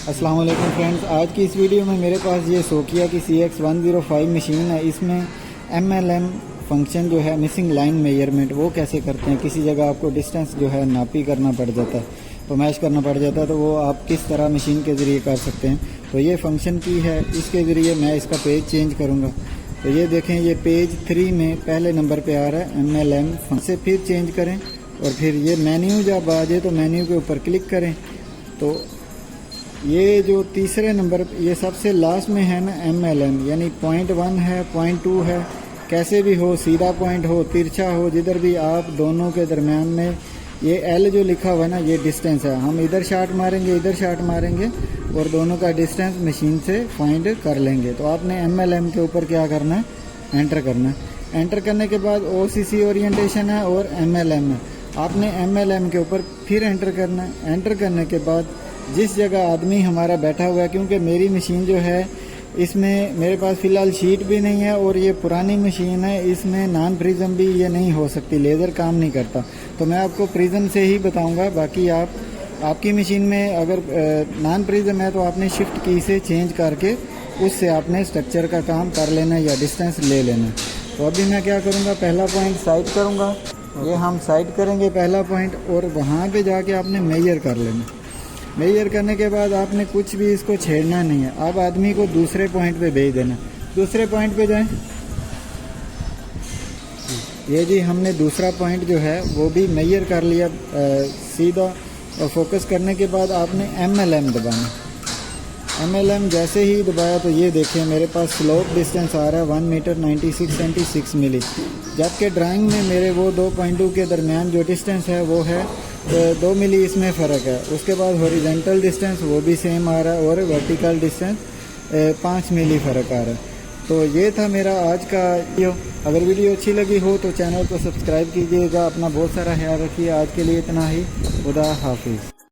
अस्सलाम वालेकुम फ्रेंड्स, आज की इस वीडियो में मेरे पास ये सोकिया की CX105 मशीन है। इसमें MLM फंक्शन जो है मिसिंग लाइन मेजरमेंट वो कैसे करते हैं। किसी जगह आपको डिस्टेंस जो है नापी करना पड़ जाता है तो मैच करना पड़ जाता है, तो वो आप किस तरह मशीन के ज़रिए कर सकते हैं। तो ये फंक्शन की है, इसके ज़रिए मैं इसका पेज चेंज करूँगा। तो ये देखें, ये पेज 3 में पहले नंबर पे आ रहा है MLM फंक्शन से। फिर चेंज करें और फिर ये मेन्यू जब आ जाए तो मेन्यू के ऊपर क्लिक करें। तो ये जो तीसरे नंबर ये सबसे लास्ट में है ना MLM, यानी पॉइंट 1 है, पॉइंट 2 है, कैसे भी हो, सीधा पॉइंट हो, तिरछा हो, जिधर भी आप दोनों के दरमियान में ये L जो लिखा हुआ है ना, ये डिस्टेंस है। हम इधर शॉट मारेंगे, इधर शॉट मारेंगे और दोनों का डिस्टेंस मशीन से फाइंड कर लेंगे। तो आपने MLM के ऊपर क्या करना है, एंटर करना है। एंटर करने के बाद OCC ओरिएंटेशन है और MLM है। आपने MLM के ऊपर फिर एंटर करना है। एंटर करने के बाद जिस जगह आदमी हमारा बैठा हुआ है, क्योंकि मेरी मशीन जो है इसमें मेरे पास फ़िलहाल शीट भी नहीं है और ये पुरानी मशीन है, इसमें नॉन प्रिज्म भी ये नहीं हो सकती, लेज़र काम नहीं करता। तो मैं आपको प्रिज्म से ही बताऊंगा। बाकी आपकी मशीन में अगर नॉन प्रिज्म है तो आपने शिफ्ट की से चेंज करके उससे आपने स्ट्रक्चर का काम कर लेना या डिस्टेंस ले लेना। तो अभी मैं क्या करूँगा, पहला पॉइंट साइड करूँगा। ये हम साइड करेंगे पहला पॉइंट और वहाँ पर जाके आपने मेजर कर लेना। मेजर करने के बाद आपने कुछ भी इसको छेड़ना नहीं है। अब आदमी को दूसरे पॉइंट पे भेज देना। दूसरे पॉइंट पे जाएं। ये जी हमने दूसरा पॉइंट जो है वो भी मेजर कर लिया सीधा। और फोकस करने के बाद आपने MLM दबाना। MLM जैसे ही दबाया तो ये देखिए मेरे पास स्लोप डिस्टेंस आ रहा है 1 मीटर 96 सेंटी 6 मिली, जबकि ड्राइंग में मेरे वो 2.2 के दरमियान जो डिस्टेंस है वो है 2 मिली, इसमें फ़र्क है। उसके बाद हॉरिजेंटल डिस्टेंस वो भी सेम आ रहा है और वर्टिकल डिस्टेंस 5 मिली फ़र्क आ रहा है। तो ये था मेरा आज का वीडियो। अगर वीडियो अच्छी लगी हो तो चैनल को सब्सक्राइब कीजिएगा। अपना बहुत सारा ख्याल रखिए। आज के लिए इतना ही। खुदा हाफिज़।